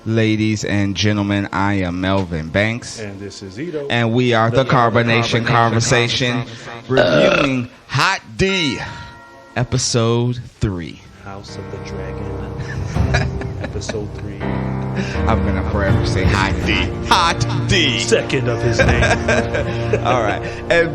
Ladies and gentlemen, I am Melvin Banks. And this is Ito. And we are the Carbonation Conversation, reviewing Hot D, Episode 3. House of the Dragon, Episode 3. I'm going to forever say Hot D. Hot D. Second of his name. All right. And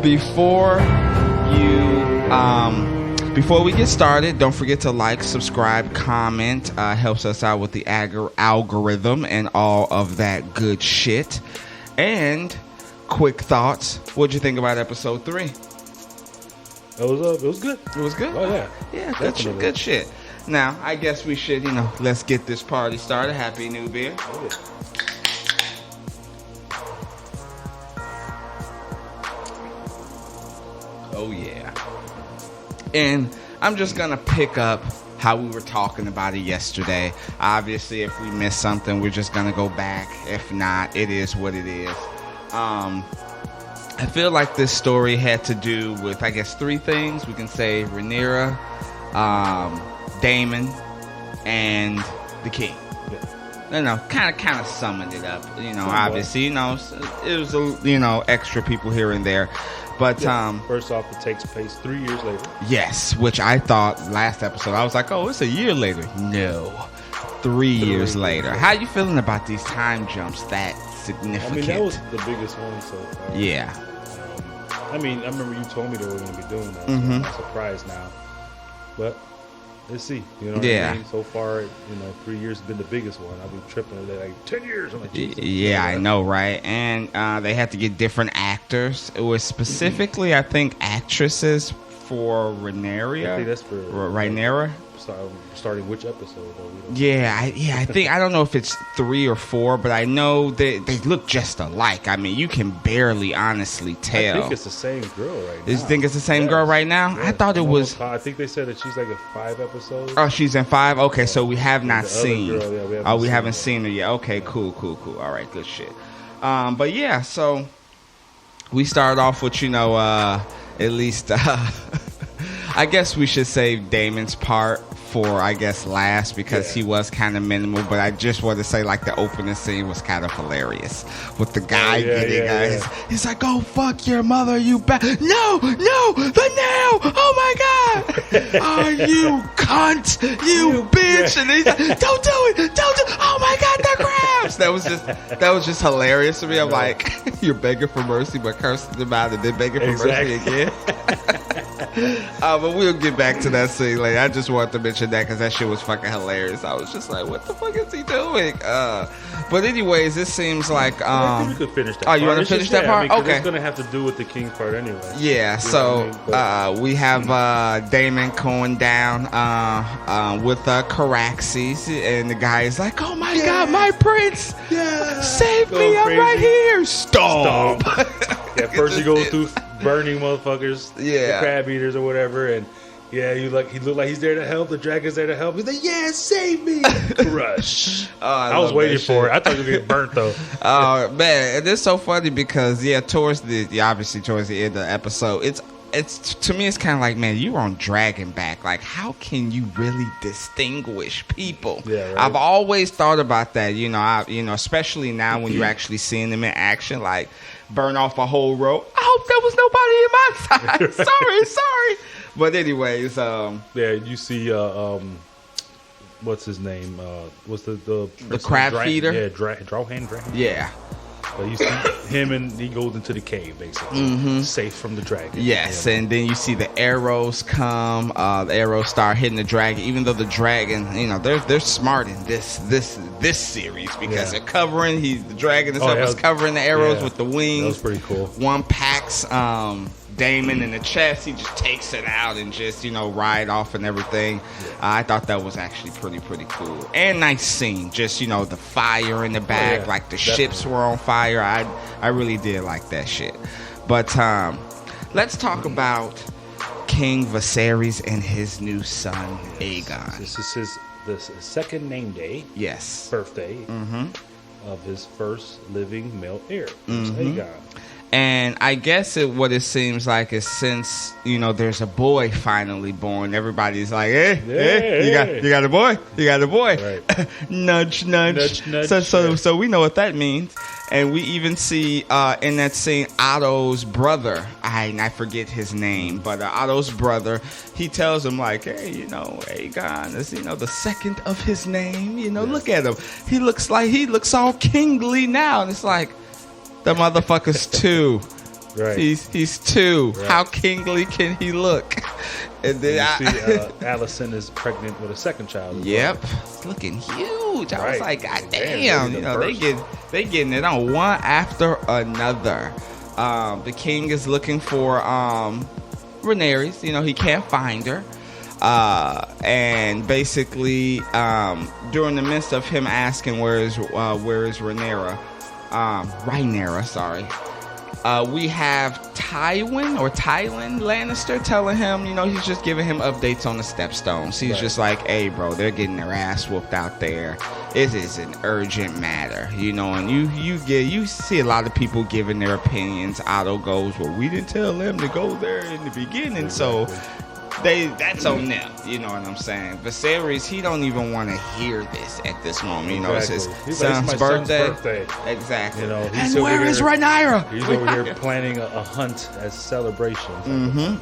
before we get started, don't forget to like, subscribe, comment. Helps us out with the algorithm and all of that good shit. And quick thoughts. What'd you think about episode 3? It was good. It was good? Oh, yeah. Yeah, good shit. Now, I guess we should, let's get this party started. Happy New Year. Oh, yeah. Oh, yeah. And I'm just going to pick up how we were talking about it yesterday. Obviously, if we missed something, we're just going to go back. If not, it is what it is. I feel like this story had to do with, I guess, 3 things. We can say Rhaenyra, Daemon, and the king. Kind of summing it up. Obviously, it was extra people here and there. But first off, it takes place 3 years later. Yes, which I thought last episode I was like, oh, it's a year later. No, 3 years later. How you feeling about these time jumps that significant? I mean, that was the biggest one so far. Yeah. I remember you told me they were going to be doing that. So I'm not surprised now. But let's see. You know what I mean? So far, 3 years has been the biggest one. I've been tripping. They're like 10 years. I'm like, Jesus. Yeah, I know, right? And they had to get different actors. It was specifically, I think, actresses for Rhaenyra. I think that's for Rhaenyra. Starting which episode? I think I don't know if it's 3 or 4, but I know they look just alike. I mean, you can barely honestly tell. I think it's the same girl right now. You think it's the same girl right now? Yes. I thought it was. I think they said that she's like in 5 episodes. Oh, she's in 5. Okay, so we have not seen. Girl, we haven't seen her yet. Okay, cool. All right, good shit. But yeah, so we started off with at least I guess we should save Damon's part for, I guess, last because he was kind of minimal. But I just want to say, like, the opening scene was kind of hilarious with the guy getting he's like, "Go fuck your mother, you no, the nail! Oh my god! Oh, you cunt, you bitch!" And he's like, "Don't do it! Oh my god, the crabs!" That was just hilarious to me. I'm like, you're begging for mercy, but cursing them out and then begging for mercy again. But we'll get back to that scene later. I just wanted to mention that because that shit was fucking hilarious. I was just like, what the fuck is he doing? But anyways, this seems like I think we could finish that. Oh, you want to finish that part? Okay. It's gonna have to do with the king's part anyway. Yeah. So we have Daemon going down with Caraxes, and the guy is like, "Oh my god, my prince! Yeah, save me! I'm right here! Stop!" First he goes through burning motherfuckers, the crab eaters or whatever, and he looked like he's there to help. The dragon's there to help. He's like, "Yeah, save me!" Crush. I was waiting for it. I thought you were getting burnt though. Oh man, and it's so funny because towards the end of the episode, it's to me it's kind of like, man, you were on Dragon back. Like, how can you really distinguish people? Yeah, right? I've always thought about that. Especially now when you're actually seeing them in action, like burn off a whole row. I hope there was nobody in my side. Sorry. But anyways, you see, what's his name? What's the crab feeder? Yeah, Drohan. Yeah. So you see him, and he goes into the cave, basically, safe from the dragon. Yes, and then you see the arrows come. The arrows start hitting the dragon, even though the dragon, they're smart in this series because they're covering. The dragon itself is covering the arrows with the wings. That was pretty cool. One packs Daemon in the chest. He just takes it out and just ride off and everything. I thought that was actually pretty cool and nice scene. Just the fire in the back, like the ships were on fire. I really did like that shit. But let's talk about King Viserys and his new son Aegon. This is his second name day. Yes. Birthday of his first living male heir, Aegon. And I guess what it seems like is since, there's a boy finally born, everybody's like, hey, you got a boy? You got a boy. Right. Nudge, nudge. So we know what that means. And we even see in that scene Otto's brother. I forget his name, but Otto's brother, he tells him like, hey, Aegon is, the second of his name. Look at him. He looks all kingly now. And it's like, the motherfucker's 2. Right. He's 2. Right. How kingly can he look? And then Alicent is pregnant with a second child. Yep. Well. It's looking huge. I was like, God damn. They getting it on one after another. The king is looking for Rhaenyra. He can't find her. And basically, during the midst of him asking where is Rhaenyra, sorry. We have Tywin Lannister telling him, he's just giving him updates on the Stepstones. He's just like, hey, bro, they're getting their ass whooped out there. It is an urgent matter, and you see a lot of people giving their opinions. Otto goes, well, we didn't tell them to go there in the beginning, so that's on them, you know what I'm saying? Viserys, he don't even want to hear this at this moment. It's his son's birthday. Exactly. And where is Rhaenyra? He's over here planning a hunt as celebration. Mm-hmm.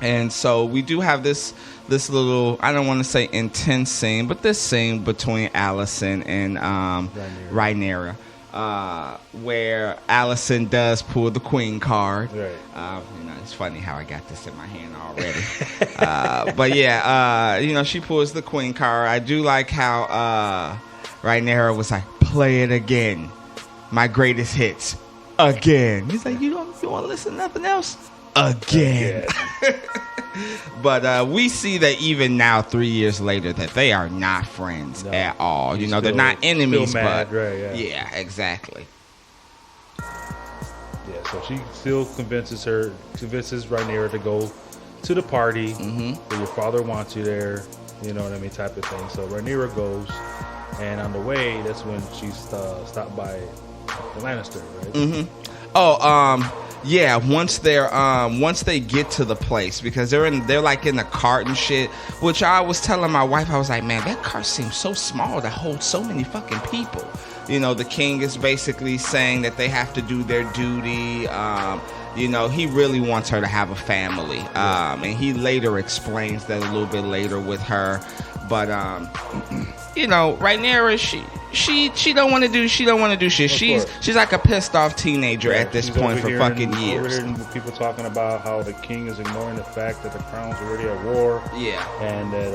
And so we do have this little, I don't want to say intense scene, but this scene between Alicent and Rhaenyra. Where Alicent does pull the queen card. Right. It's funny how I got this in my hand already. But yeah, she pulls the queen card. I do like how Rhaenyra was like, play it again. My greatest hits. Again. He's like, you want to listen to nothing else? Again. But we see that even now, 3 years later, that they are not friends at all. They're not enemies, mad, but right, yeah, exactly. Yeah, so she still convinces Rhaenyra to go to the party. Where your father wants you there. You know what I mean, type of thing. So Rhaenyra goes, and on the way, that's when she's stopped by the Lannister, right? Yeah, once they get to the place, because they're like in the cart and shit, which I was telling my wife, I was like, man, that cart seems so small to hold so many fucking people. The king is basically saying that they have to do their duty. He really wants her to have a family. And he later explains that a little bit later with her. But Rhaenyra, she don't want to do shit. She's like a pissed off teenager at this point for fucking years. People talking about how the king is ignoring the fact that the crown's already at war. Yeah. And that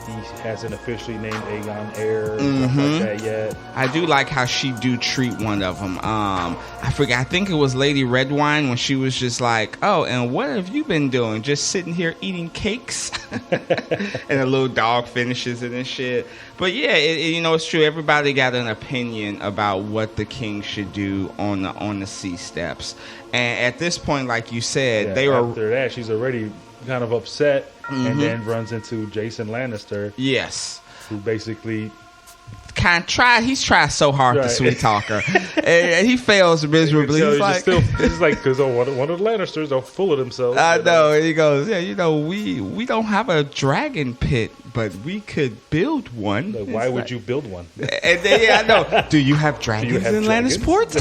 he hasn't officially named Aegon heir and stuff like that yet. I do like how she do treat one of them. I forget. I think it was Lady Redwine when she was just like, oh, and what have you been doing? Just sitting here eating cakes? And a little dog finishes it and shit. But yeah, it's true. Everybody got an opinion about what the king should do on the sea steps. And at this point, like you said, after that, she's already kind of upset, and then runs into Jason Lannister. Yes, who basically he's tried so hard to sweet talk her, and he fails miserably. He's like, because one of the Lannisters are full of themselves. I know. And he goes, yeah, we don't have a dragon pit, but we could build one. Like, why would you build one? And then, I know. Do you have dragons in Lannisport?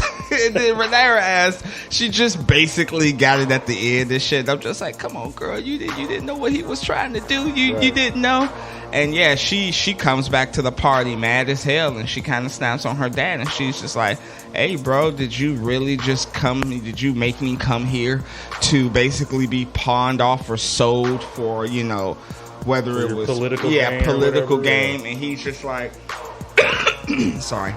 And then Rhaenyra asked, she just basically got it at the end and shit. I'm just like, come on, girl, you didn't know what he was trying to do. You didn't know. And yeah, she comes back to the party mad as hell, and she kind of snaps on her dad, and she's just like, hey, bro, did you really just come? Did you make me come here to basically be pawned off or sold for, whether it was political game? And he's just like, sorry.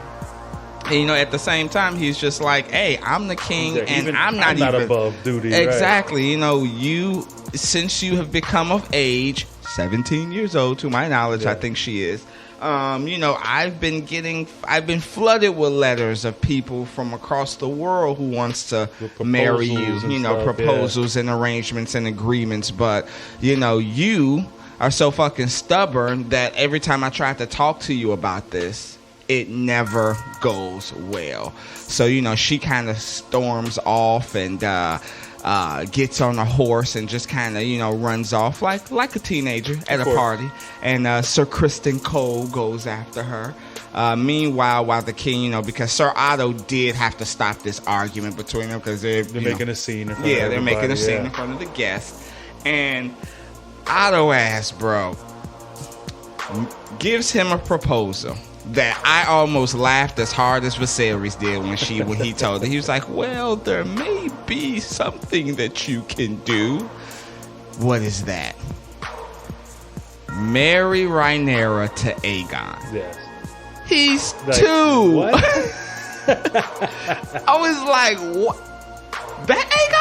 And, at the same time, he's just like, hey, I'm the king, and I'm not even above duty. Exactly. Right. Since you have become of age, 17 years old, to my knowledge, I think she is. I've been flooded with letters of people from across the world who wants to marry you, proposals and arrangements and agreements. But, you are so fucking stubborn that every time I try to talk to you about this, it never goes well. So, she kind of storms off and gets on a horse and just kind of, runs off like a teenager at a party. And Sir Kristen Cole goes after her. Meanwhile, while the king, because Sir Otto did have to stop this argument between them because they're making a scene in front of everybody. They're making a scene in front of the guests. And Otto ass, bro, gives him a proposal that I almost laughed as hard as Viserys did when he told her. He was like, well, there may be something that you can do. What is that? Marry Rhaenyra to Aegon. Yes. He's 2. What? I was like, what? That Aegon?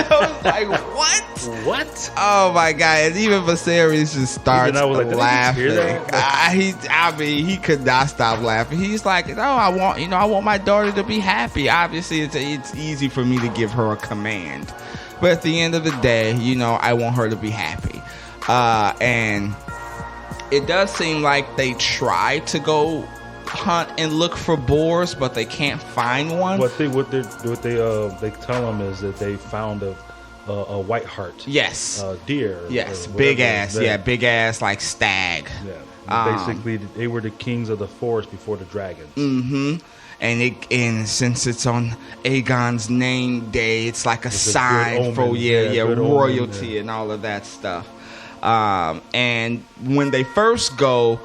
I was like, what? What? Oh my god! And even Viserys just starts laughing. He could not stop laughing. He's like, no, I want my daughter to be happy. Obviously, it's easy for me to give her a command, but at the end of the day, I want her to be happy. And it does seem like they try to go hunt and look for boars, but they can't find one. What they tell them is that they found a white hart. Yes. Deer. Yes. Big ass. Yeah. Big ass like stag. Yeah. Basically, they were the kings of the forest before the dragons. Mm-hmm. And since it's on Aegon's name day, it's like a sign for royalty and all of that stuff. And when they first go,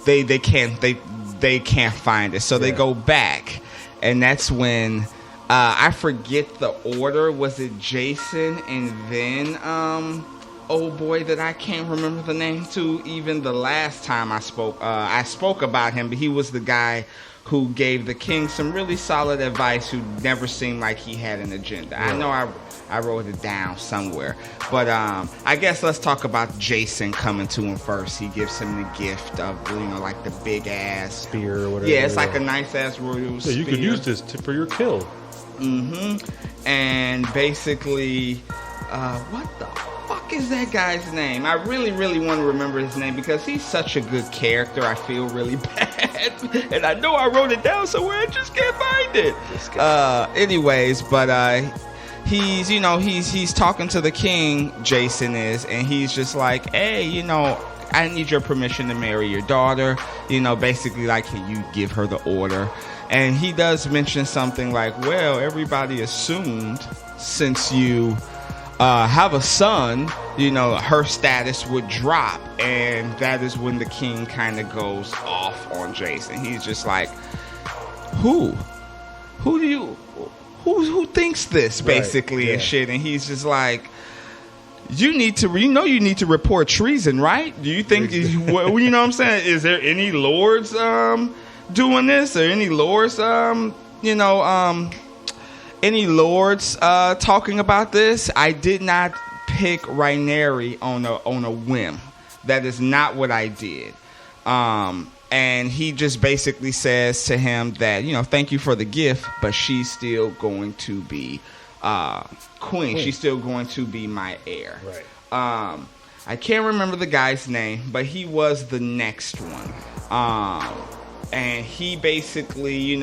they can't find it, so they go back, and that's when I forget the order. Was it Jason and then old boy that I can't remember the name to? Even the last time I spoke about him, but he was the guy who gave the king some really solid advice, who never seemed like he had an agenda. I know I wrote it down somewhere. But I guess let's talk about Jason coming to him first. He gives him the gift of, like the big ass spear or whatever. Yeah, it's like a nice ass royal spear. You could use this for your kill. Mm-hmm. And basically, what the fuck is that guy's name? I really, really want to remember his name because he's such a good character. I feel really bad. And I know I wrote it down somewhere. I just can't find it. Anyways, but he's talking to the king, Jason is, and he's just like, hey, I need your permission to marry your daughter. Basically like, can you give her the order? And he does mention something like, well, everybody assumed since you have a son, her status would drop. And that is when the king kind of goes off on Jason. He's just like, who thinks this, basically, and shit. And he's just like, you need to report treason, right? Do you think, you know what I'm saying? Is there any lords doing this, or any lords, any lords talking about this? I did not pick Rhaenyra on a whim. That is not what I did. And he just basically says to him that, thank you for the gift, but she's still going to be queen. She's still going to be my heir. Right. I can't remember the guy's name, but he was the next one. And he basically,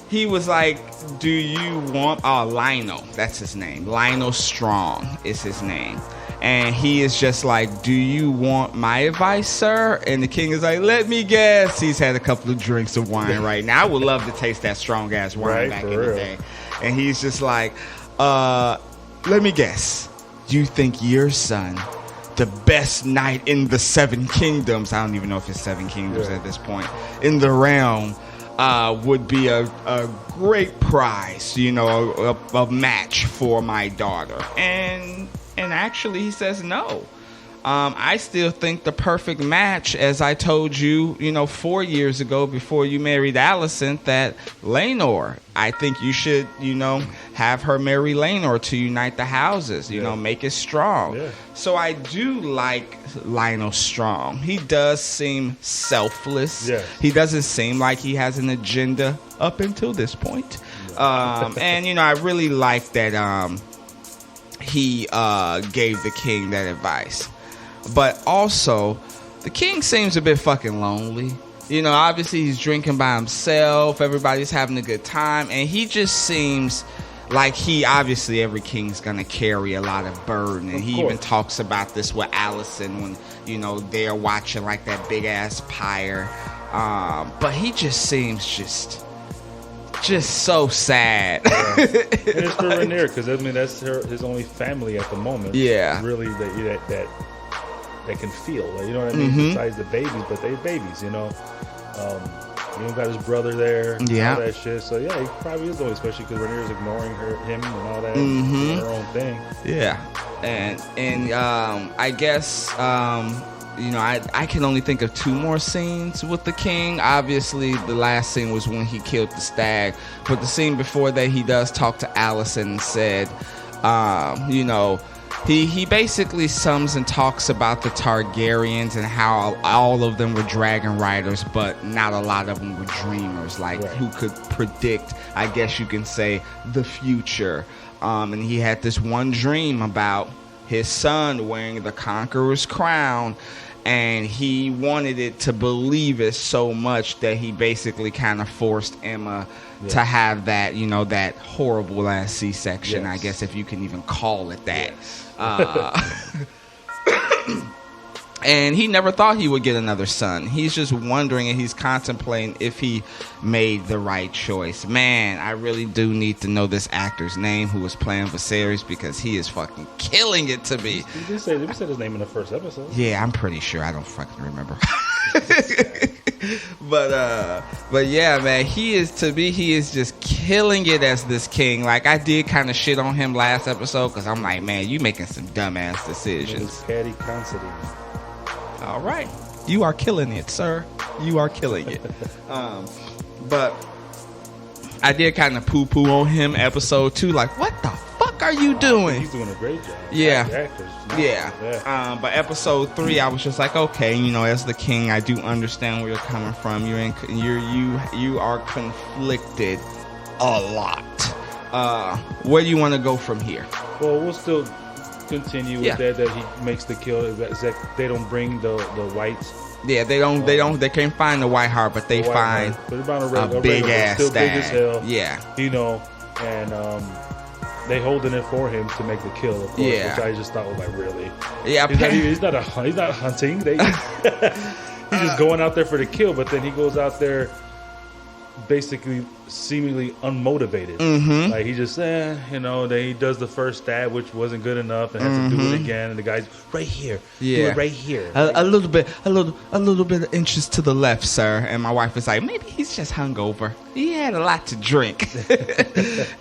he was like, do you want... Lionel, that's his name. Lionel Strong is his name. And he is just like, do you want my advice, sir? And the king is like, let me guess. He's had a couple of drinks of wine right now. I would love to taste that strong-ass wine back in the day. And he's just like, let me guess. You think your son, the best knight in the 7 kingdoms, I don't even know if it's 7 kingdoms at this point, in the realm, would be a great prize, a match for my daughter. And actually, he says no. I still think the perfect match, as I told you, 4 years ago before you married Alicent, that Laenor, I think you should, have her marry Laenor to unite the houses, make it strong. Yeah. So I do like Lionel Strong. He does seem selfless. Yeah. He doesn't seem like he has an agenda up until this point. Yeah. And, I really like that he gave the king that advice. But also, the king seems a bit fucking lonely. You know, obviously he's drinking by himself. Everybody's having a good time. And he just seems like obviously every king's going to carry a lot of burden. And he even talks about this with Allison when, you know, they're watching like that big ass pyre. But he just seems just so sad. Yeah. And it's for Rhaenyra, because I mean that's his only family at the moment. Yeah, really that can feel. Like, you know what I mean? Besides the babies, but they babies. You know, you don't got his brother there. Yeah, all that shit. So yeah, he probably is the only, especially because Rhaenyra's ignoring him and all that, doing her own thing. Yeah, and I guess. You know, I can only think of 2 more scenes with the king. Obviously, the last scene was when he killed the stag. But the scene before that, he does talk to Allison and said, you know, he basically sums and talks about the Targaryens and how all of them were dragon riders, but not a lot of them were dreamers, like who could predict, I guess you can say, the future. And he had this one dream about his son wearing the Conqueror's crown, and he wanted it to believe it so much that he basically kind of forced Emma to have that, you know, that horrible ass C-section, I guess, if you can even call it that. And he never thought he would get another son. He's just wondering, and he's contemplating if he made the right choice. Man, I really do need to know this actor's name who was playing Viserys, because he is fucking killing it to me. We said his name in the first episode. Yeah, I'm pretty sure. I don't fucking remember. But yeah, man, he is just killing it as this king. Like, I did kind of shit on him last episode because I'm like, man, you making some dumbass decisions. Paddy Considine. All right, you are killing it, sir. You are killing it. But I did kind of poo-poo on him episode 2. Like, what the fuck are you doing? He's doing a great job. Yeah. But episode 3, I was just like, okay, you know, as the king, I do understand where you're coming from. You are conflicted a lot. Where do you want to go from here? Well, we'll still continue with that he makes the kill. That they don't bring the whites. Yeah, they can't find the White Heart, but they find a big ass still stag. Big as hell. Yeah, you know, and they holding it for him to make the kill, of course, which I just thought was like, really? Yeah, he's not hunting. He's just going out there for the kill, but then he goes out there basically seemingly unmotivated. Like, he just you know, then he does the first stab, which wasn't good enough, and has to do it again, and the guy's right here. Do it right here. A little bit of inches to the left, sir. And my wife was like, maybe he's just hungover. He had a lot to drink.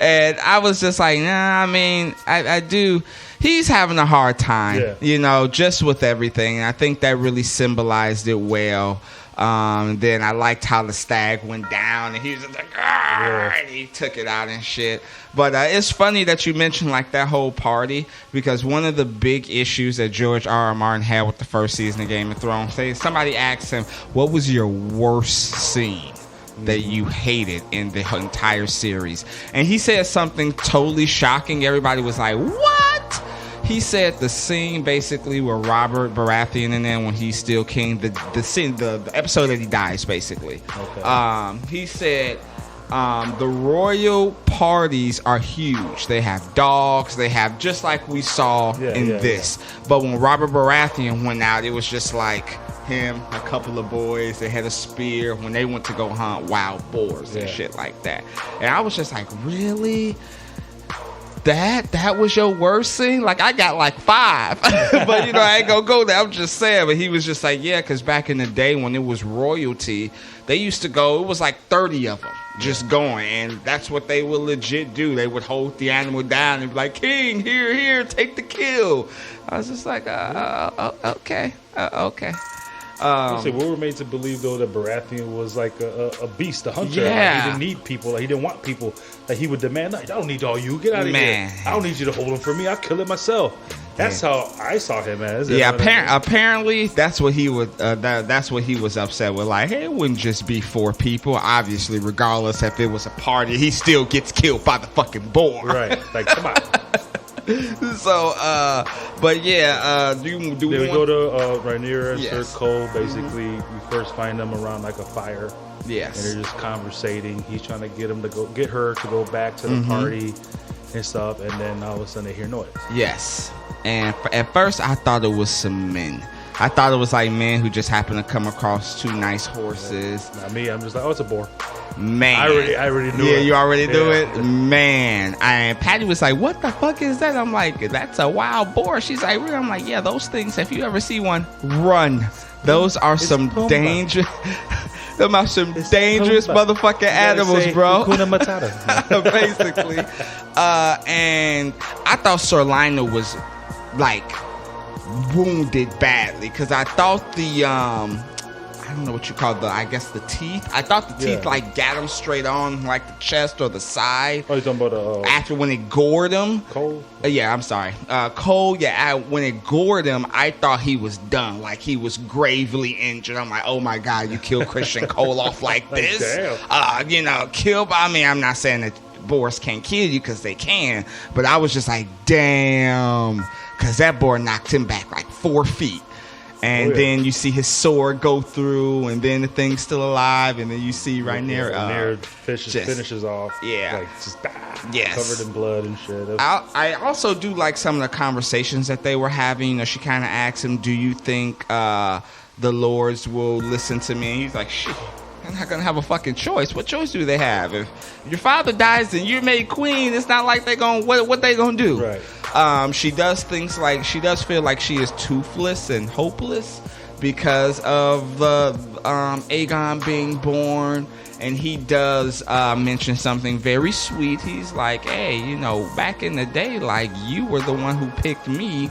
And I was just like, nah, I mean, I do. He's having a hard time, you know, just with everything. And I think that really symbolized it well. Then I liked how the stag went down, and he was just like, and he took it out and shit. But it's funny that you mentioned like that whole party, because one of the big issues that George R.R. Martin had with the first season of Game of Thrones, somebody asked him, what was your worst scene that you hated in the entire series? And he said something totally shocking. Everybody was like, what? He said the scene basically where Robert Baratheon and then when he's still king, the scene, the episode that he dies, basically. Okay. He said the royal parties are huge. They have dogs. They have, just like we saw in this. But when Robert Baratheon went out, it was just like him, a couple of boys. They had a spear when they went to go hunt wild boars and shit like that. And I was just like, really? That was your worst scene? Like, I got like 5. But, you know, I ain't gonna go there. I'm just saying. But he was just like, yeah, because back in the day when it was royalty, they used to go, it was like 30 of them just going. And that's what they would legit do. They would hold the animal down and be like, king, here, take the kill. I was just like, okay. We were made to believe, though, that Baratheon was like a beast, a hunter. Like, he didn't need people. Like, he didn't want people. Like, he would demand, like, I don't need all you. Get out of here. I don't need you to hold him for me. I'll kill it myself. That's how I saw him as. Yeah, apparently that's what he would. That's what he was upset with. Like, hey, it wouldn't just be 4 people. Obviously, regardless if it was a party, he still gets killed by the fucking boar. Right. Like, come on. So, but yeah, do we go to Rhaenyra and Sir Cole? Basically, we first find them around like a fire. Yes. And they're just conversating. He's trying to get her to go back to the party and stuff. And then all of a sudden they hear noise. Yes. And at first I thought it was some men. I thought it was like men who just happened to come across two nice horses. Not me. I'm just like, oh, it's a boar. Man, I already knew it. Yeah, you already knew it? Man. And Patty was like, what the fuck is that? I'm like, that's a wild boar. She's like, really? I'm like, yeah, those things, if you ever see one, run. Those are some dangerous... Them are some dangerous motherfucking animals, bro. Hakuna Matata. Basically. And I thought Sir Lionel was, like... wounded badly because I thought the I don't know what you call I guess the teeth. I thought the teeth like got him straight on like the chest or the side. Oh, you're talking about after when it gored him. Cole? Yeah, I'm sorry. Cole, when it gored him, I thought he was done. Like he was gravely injured. I'm like, oh my God, you killed Christian Cole off like this? Damn. I mean, I'm not saying that boars can't kill you because they can, but I was just like, damn. Because that boar knocked him back like 4 feet. And then you see his sword go through, and then the thing's still alive, and then you see Rhaenyra finishes off. Yeah. Like just covered in blood and shit. I also do like some of the conversations that they were having. You know, she kind of asked him, do you think the lords will listen to me? And he's like, shit. I'm not gonna have a fucking choice. What choice do they have? If your father dies and you're made queen, it's not like they gonna what they gonna do. Right. She does things like she does feel like she is toothless and hopeless because of Aegon being born, and he does mention something very sweet. He's like, hey, you know, back in the day, like you were the one who picked me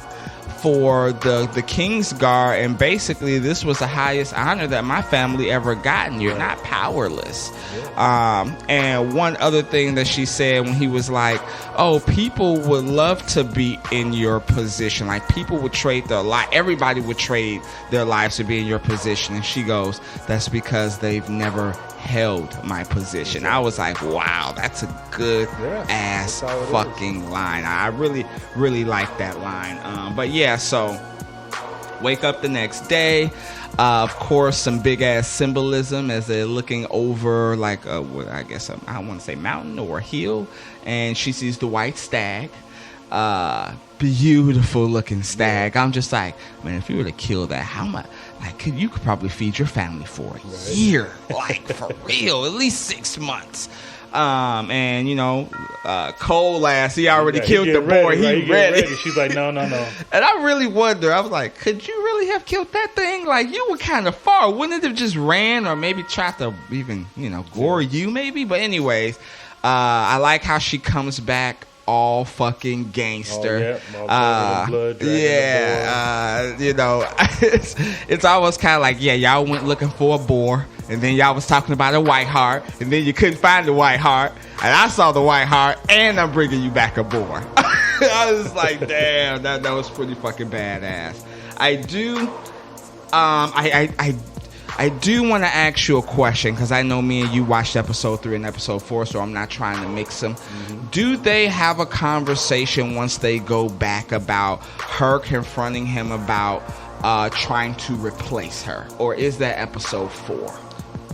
for the Kingsguard, and basically this was the highest honor that my family ever gotten. You're not powerless. And one other thing that she said when he was like, oh, people would love to be in your position, like people would trade their life, everybody would trade their lives to be in your position, and she goes, that's because they've never held my position. I was like, wow, that's a good ass fucking line. I really, really like that line. But yeah, so wake up the next day. Of course, some big ass symbolism as they're looking over like I guess I want to say mountain or hill, and she sees the white stag. Beautiful looking stag. I'm just like, man, if you were to kill that, how much? Like, you could probably feed your family for a year, like for real, at least 6 months. And you know, Cole ass, he already killed the boy. He ready. She's like, no. And I really wonder. I was like, could you really have killed that thing? Like, you were kind of far. Wouldn't it have just ran or maybe tried to even, you know, gore you maybe? But anyways, I like how she comes back all fucking gangster. You know, it's almost kind of like, yeah, y'all went looking for a boar, and then y'all was talking about a white hart, and then you couldn't find the white hart, and I saw the white hart, and I'm bringing you back a boar. I was like, damn, that was pretty fucking badass. I do want to ask you a question, because I know me and you watched episode 3 and episode 4, so I'm not trying to mix them. Do they have a conversation once they go back about her confronting him about trying to replace her? Or is that episode 4?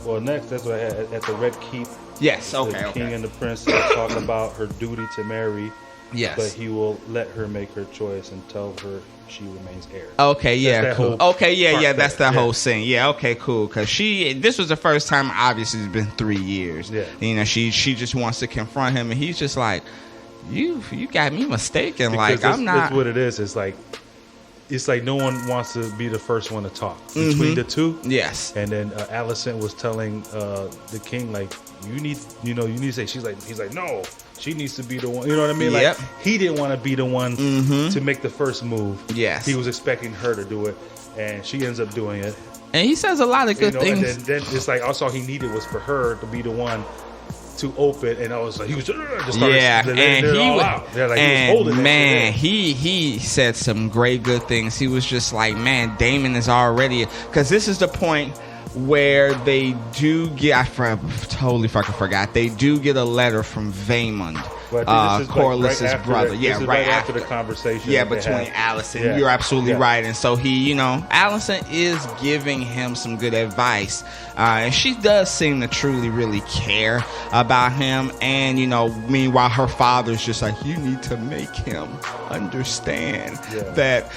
Well, next, that's what I had at the Red Keep. Yes, okay. The king and the princess talk about her duty to marry. Yes. But he will let her make her choice and tell her she remains heir. Okay, yeah, cool. Okay, yeah, that's the whole scene. Yeah, okay, cool. Because this was the first time, obviously, it's been 3 years. Yeah. You know, she just wants to confront him, and he's just like, you got me mistaken. Because like, I'm not. That's what it is. It's like no one wants to be the first one to talk between the two. Yes. And then Alicent was telling the king, like, you need to say. He's like, no. She needs to be the one. You know what I mean? Like, he didn't want to be the one to make the first move. Yes. He was expecting her to do it, and she ends up doing it. And he says a lot of good things. And then it's like, also all he needed was for her to be the one to open, and I was like, he was just started and he all was, out. Yeah, like, and he was holding man, he said some great good things. He was just like, man, Damon is already, because this is the point where they do get, I totally fucking forgot, they do get a letter from Vaemond Corliss's brother. Yeah, right after the conversation. Yeah, between Allison. Yeah. You're absolutely right. And so Allison is giving him some good advice. And she does seem to truly, really care about him. And, meanwhile, her father's just like, you need to make him understand that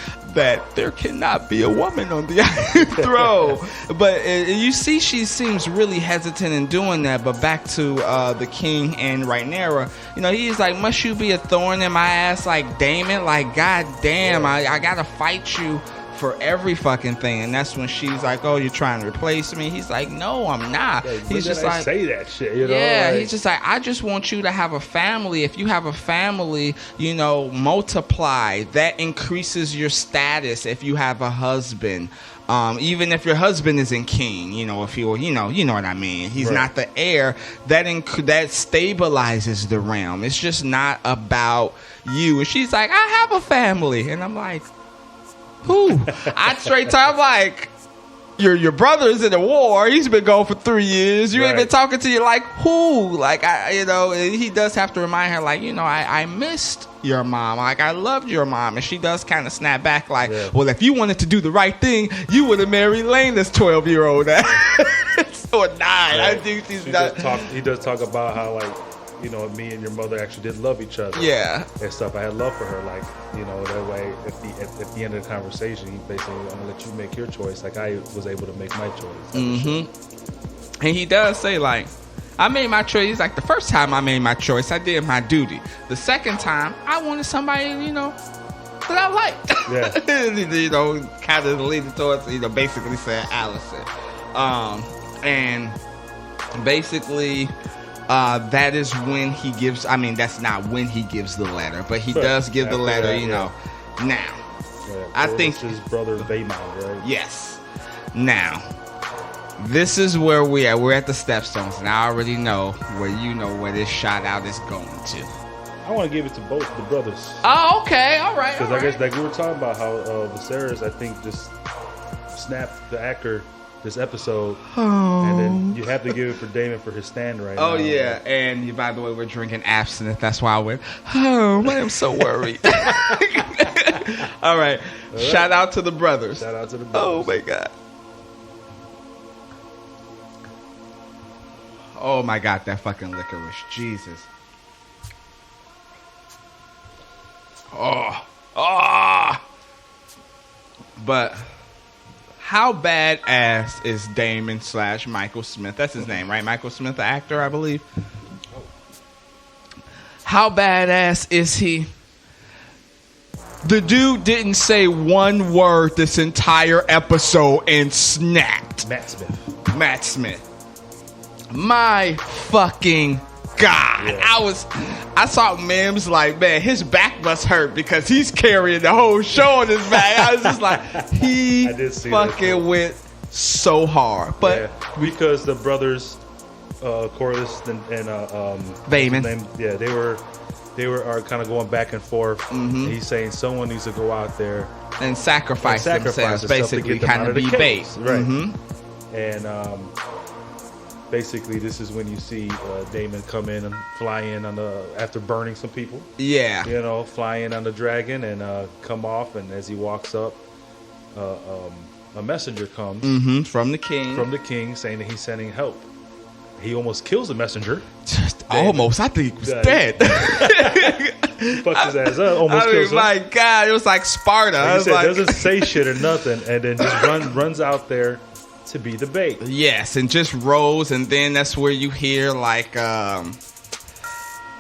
there cannot be a woman on the iron throne. But you see, she seems really hesitant in doing that. But back to the king and Rhaenyra, he's like, must you be a thorn in my ass like Daemon? Like, god damn, I gotta fight you for every fucking thing. And that's when she's like, oh, you're trying to replace me? He's like, no, I'm not. He's just like, say that shit, he's just like, I just want you to have a family. If you have a family, multiply. That increases your status. If you have a husband, even if your husband isn't king, if you know what I mean, he's not the heir, that stabilizes the realm. It's just not about you. And she's like, I have a family. And I'm like, who? I'm like, your brother's in a war. He's been gone for 3 years. You ain't been talking to you. Like, who? Like, he does have to remind her, like, I missed your mom. Like, I loved your mom. And she does kind of snap back, like, well, if you wanted to do the right thing, you would have married Lane, this 12-year-old. Or 9. I think he does talk about how, like, me and your mother actually did love each other. Yeah. And stuff. I had love for her. Like, that way, at the end of the conversation, he basically, I'm going to let you make your choice. Like, I was able to make my choice. Mm-hmm. And he does say, like, I made my choice. He's like, the first time I made my choice, I did my duty. The second time, I wanted somebody, that I liked. Yeah. Kind of leaning towards, basically saying Allison. And basically... that is when he gives. I mean, that's not when he gives the letter, but he does give the letter. Now, I think his brother Vaemond, right? Yes. Now, this is where we are. We're at the stepstones, and I already know where this shout out is going to. I want to give it to both the brothers. Oh, okay, all right. Because I guess like we were talking about how Viserys, I think, just snapped the actor this episode, and then you have to give it for Daemon for his stand right now. Oh yeah, and by the way, we're drinking absinthe. That's why I went, I am so worried. All right, shout out to the brothers. Shout out to the brothers. Oh my god. Oh my god, that fucking licorice, Jesus. But how badass is Daemon / Michael Smith? That's his name, right? Michael Smith, the actor, I believe. How badass is he? The dude didn't say one word this entire episode and snapped. Matt Smith. My fucking God. Yeah. I saw memes like, man, his back must hurt because he's carrying the whole show on his back. I was just like, he fucking went so hard. But because the brothers Corlys and Vaemond, they are kind of going back and forth. Mm-hmm. He's saying someone needs to go out there and sacrifice themselves, basically, kind of be bait, right? Mm-hmm. And basically, this is when you see Daemon come in and fly in after burning some people. Yeah, fly in on the dragon and come off. And as he walks up, a messenger comes from the king, saying that he's sending help. He almost kills the messenger. Almost, I think he was dead. Fucks his ass up. Almost kills him. My God, it was like Sparta. Like he said, doesn't say shit or nothing, and then just runs out there to be the bait. Yes, and just rolls, and then that's where you hear like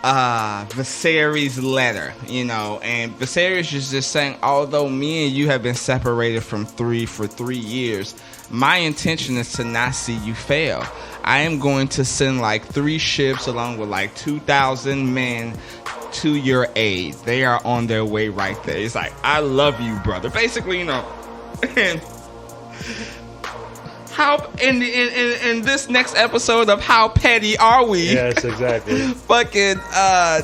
Viserys' letter, and Viserys is just saying, although me and you have been separated for 3 years, my intention is to not see you fail. I am going to send like 3 ships along with like 2,000 men to your aid. They are on their way right there. It's like, I love you, brother. Basically, and how in this next episode of How Petty Are We? Yes, exactly. Fucking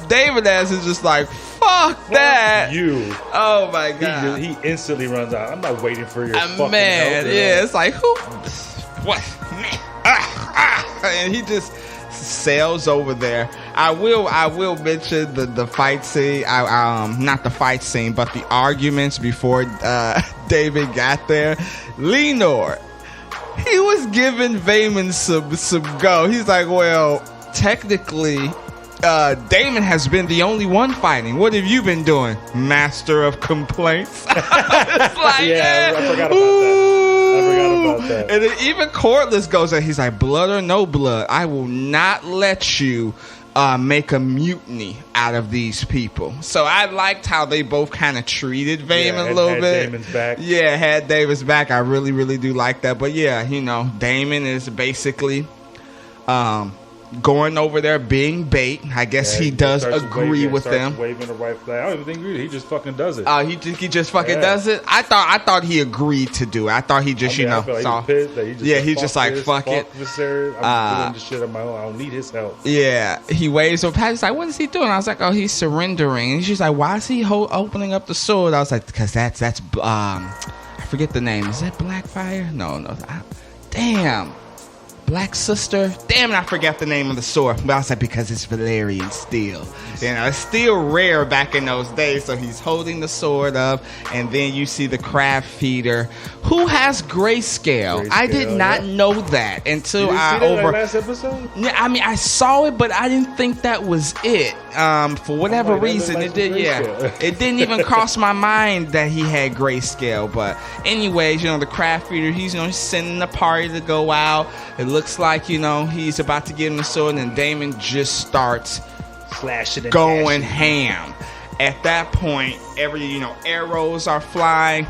David ass is just like, fuck that. You. Oh my God. He instantly runs out. I'm not waiting for your fucking man. help. Yeah, it's like, who? What? And he just sails over there. I will mention the fight scene. Not the fight scene, but the arguments before David got there. Lenore, he was giving Vayman some go. He's like, well, technically, Damon has been the only one fighting. What have you been doing? Master of complaints. It's like, yeah, I forgot about that. And then even Cordless goes there. He's like, blood or no blood, I will not let you make a mutiny out of these people. So I liked how they both kind of treated Vayman a little bit. Damon's back. Yeah, had Damon's back. I really, really do like that. But yeah, Damon is basically going over there being bait. I guess he does agree with them. Waving the right flag. I don't even think he just fucking does it. He just fucking does it. I thought he agreed to do it. I thought he just saw. He's just like fuck it. I'm doing this shit on my own. I don't need his help. Yeah, he waves over. Patty's like, what is he doing? I was like, oh, he's surrendering. And she's like, why is he opening up the sword? I was like, because that's I forget the name. Is that Blackfire? No. Damn. Black Sister. Damn it, I forgot the name of the sword. But I was like, because it's Valerian steel. It's still rare back in those days. So he's holding the sword up, and then you see the crab feeder, who has grayscale. I did not know that until last episode. Yeah, I mean, I saw it, but I didn't think that was it. For whatever reason, it did. Yeah, it didn't even cross my mind that he had grayscale. But anyways, the crab feeder, he's sending the party to go out. It looks like he's about to give him the sword, and Damon just starts slashing and going ham. At that point, arrows are flying.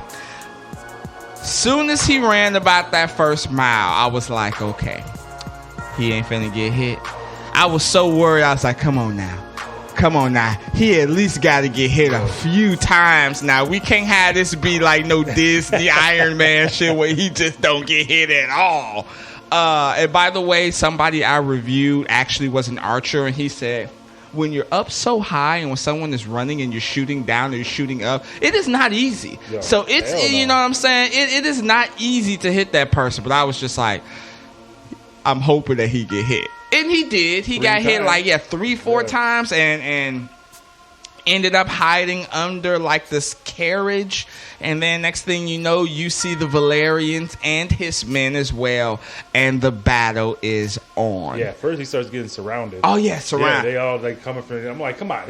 Soon as he ran about that first mile, I was like, okay, he ain't finna get hit. I was so worried. I was like, come on now. He at least got to get hit a few times. Now, we can't have this be like no Disney Iron Man shit where he just don't get hit at all. And by the way, somebody I reviewed actually was an archer, and he said, when you're up so high and when someone is running and you're shooting down or you're shooting up, it is not easy. So it's, you know what I'm saying? It is not easy to hit that person. But I was just like, I'm hoping that he get hit. And he did. He got hit like 3-4 times and ended up hiding under like this carriage. And then next thing you know, you see the Valerians and his men as well, and the battle is on. Yeah, first he starts getting surrounded. Oh yeah, surrounded. Yeah, they all like coming from him. I'm like, come on,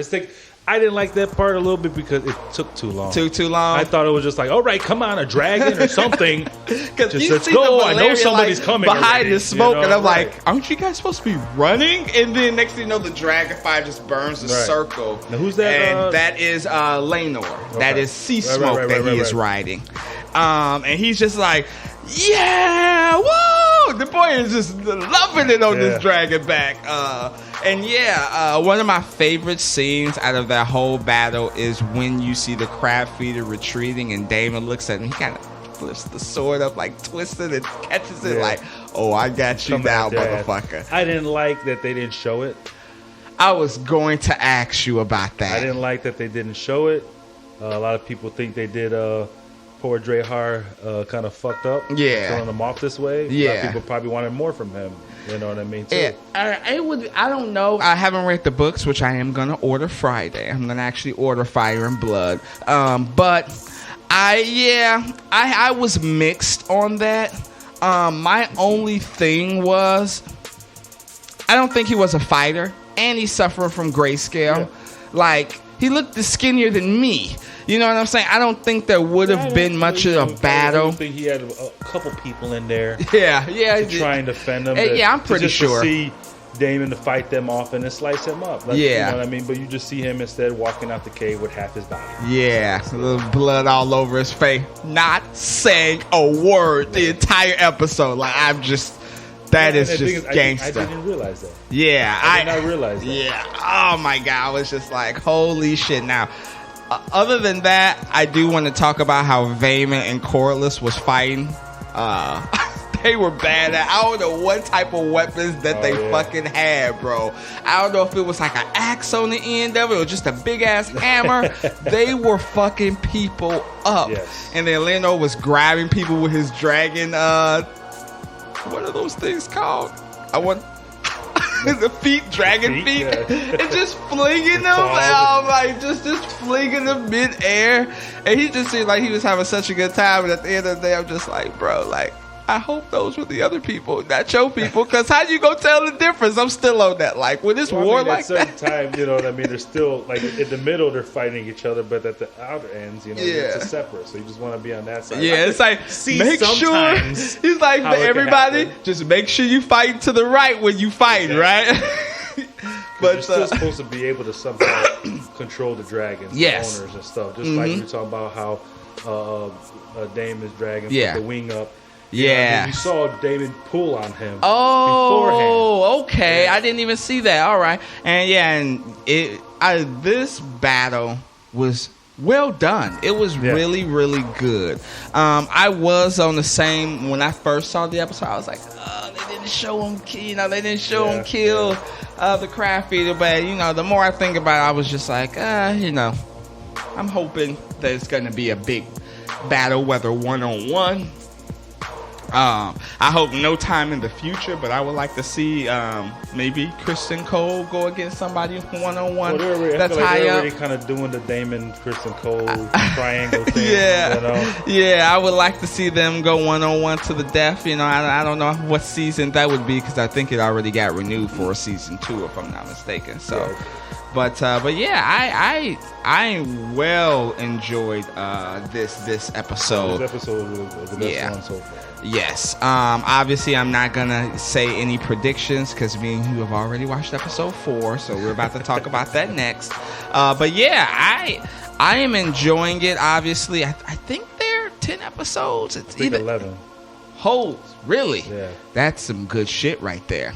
I didn't like that part a little bit because it took too long. Too long. I thought it was just like, all right, come on, a dragon or something. Just let's go. I know somebody's coming behind the smoke, and I'm like, aren't you guys supposed to be running? And then next thing you know, the dragon fire just burns the circle. Now who's that? And that is Lenore. Okay. That is Sea Smoke that he is riding. And he's just like, yeah, woo! The boy is just loving it on this dragon back. And one of my favorite scenes out of that whole battle is when you see the crab feeder retreating and Damon looks at him. He kind of flips the sword up, like twisted, and catches it like, oh, I got you now, motherfucker. I didn't like that they didn't show it. I was going to ask you about that. I didn't like that they didn't show it. A lot of people think they did poor Drahar kind of fucked up. Yeah. Throwing him off this way. Yeah. A lot of people probably wanted more from him. You know what I mean? Too. Yeah. I don't know. I haven't read the books, which I am going to order Friday. I'm going to actually order Fire and Blood. But I was mixed on that. My only thing was, I don't think he was a fighter, and he's suffering from grayscale. Yeah. Like, he looked skinnier than me. You know what I'm saying? I don't think there would have been much of a battle. I think he had a couple people in there. Yeah. To try and defend him. I'm pretty sure. To see Damon to fight them off and then slice him up. You know what I mean? But you just see him instead walking out the cave with half his body. Yeah, a little blood all over his face. Not saying a word the entire episode. Like, I'm just... That is just gangster. I didn't realize that. Yeah. I did not realize that. Yeah. Oh, my God. I was just like, holy shit. Now... other than that, I do want to talk about how Vayman and Cordless was fighting. They were bad at. I don't know what type of weapons that they fucking had, bro. I don't know if it was like an axe on the end of it or just a big ass hammer. They were fucking people up. Yes. And then Leno was grabbing people with his dragon. What are those things called? the feet, dragon feet, and just flinging them. Oh my, just flinging them mid-air. And he just seemed like he was having such a good time. And at the end of the day, I'm just like, bro, like, I hope those were the other people, not your people, because how you gonna tell the difference? I'm still on that. Like, when it's war like that. At certain time, you know what I mean? They're still, like, in the middle, they're fighting each other, but at the outer ends, you know, it's a separate. So you just want to be on that side. Yeah, it's like, make sure. He's like, everybody, just make sure you fight to the right when you fight, right? But you're still supposed to be able to somehow control the dragons, the owners and stuff. Just like you were talking about how Damon's dragon put the wing up. Yeah, you saw David pull on him. Oh, okay. Yeah. I didn't even see that. All right, and this battle was well done. It was really, really good. I was on the same when I first saw the episode. I was like, oh, they didn't show him. They didn't show him kill the craft eater. But the more I think about it, I was just like, I'm hoping that it's going to be a big battle, whether 1-on-1. I hope no time in the future, but I would like to see maybe Kristen Cole go against somebody 1-on-1. Well, that's high up. They're already kind of doing the Damon Kristen Cole triangle thing. Yeah, I would like to see them go 1-on-1 to the death. I don't know what season that would be because I think it already got renewed for season 2, if I'm not mistaken. So. Yeah. But yeah, I well enjoyed this episode. This episode was the best one so far. Yes. Obviously, I'm not gonna say any predictions because me and you have already watched episode 4, so we're about to talk about that next. But yeah, I am enjoying it. Obviously, I think there are 10 episodes. I think 11. Oh, really? Yeah. That's some good shit right there.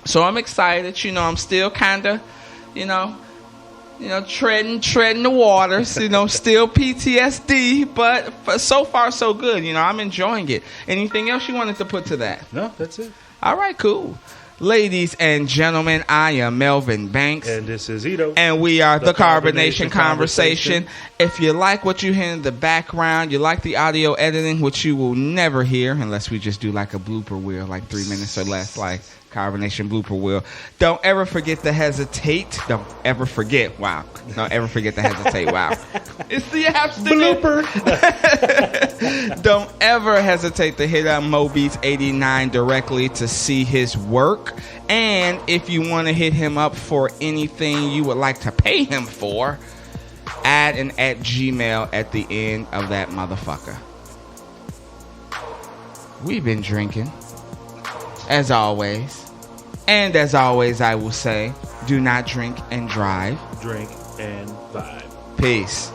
So I'm excited. I'm still kind of, treading the waters. Still PTSD, but so far so good. I'm enjoying it. Anything else you wanted to put to that? No, that's it. All right, cool. Ladies and gentlemen, I am Melvin Banks. And this is Ito. And we are the Carbonation Conversation. If you like what you hear in the background, you like the audio editing, which you will never hear unless we just do like a blooper reel, like 3 minutes or less, like Carbonation blooper reel. Don't ever forget to hesitate. Don't ever forget. Wow. Don't ever forget to hesitate. Wow. It's the abstinent. Blooper. Don't ever hesitate to hit up MoBeats89 directly to see his work. And if you want to hit him up for anything you would like to pay him for, add an @Gmail at the end of that motherfucker. We've been drinking. As always. And as always, I will say, do not drink and drive. Drink and vibe. Peace.